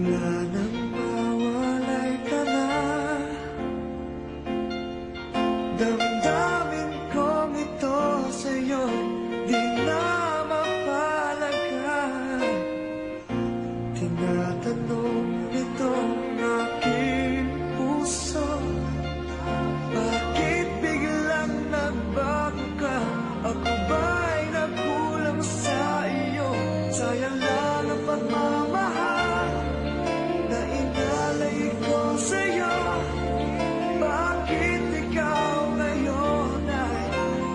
Bigla nang mawalay ka na. Damdamin kong ito sa'yo di na mapalagay. Tinatanong nitong aking puso, bakit biglang nagbago ka? Ako ba'y nagkulang sa iyo? Sayang lang ang pagmamahal na inalay ko sa'yo. Bakit ikaw ngayon ay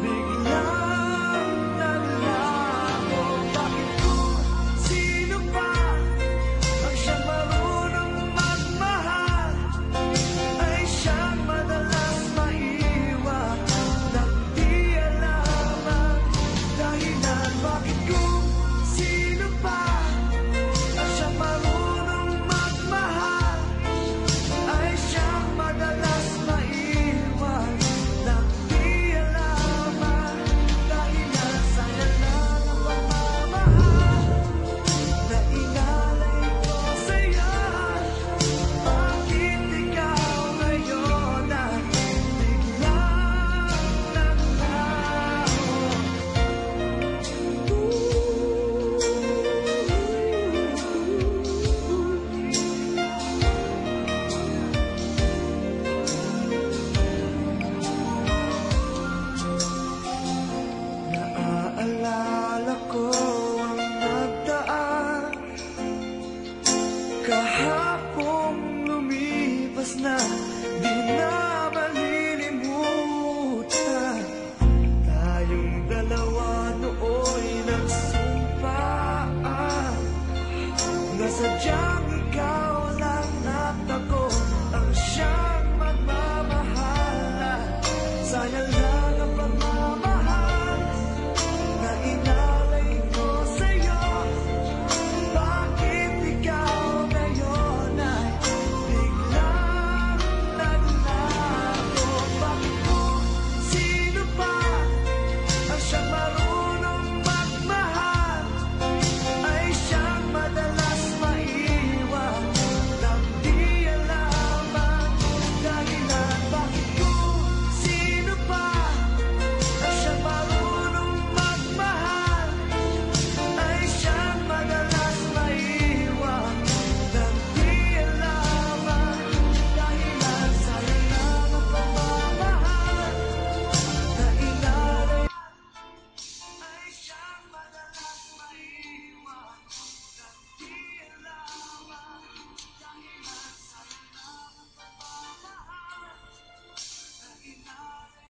biglang naglaho? Bakit kung sino pa ang siyang marunong magmahal ay siyang madalas maiwan nang di alam ang dahilan? Bakit kung sino pa ang siyang marunong magmahal ay siyang madalas maiwan nang di alam ang dahilan? Sayang lang ang pagmamahal na inalay ko sa'yo. Bakit ikaw ngayon ay biglang naglaho? Naaalala ko ang nagdaan kahapong lumipas na, di na malilimutan. Tayong dalawa nooy nagsumpaan na sadyang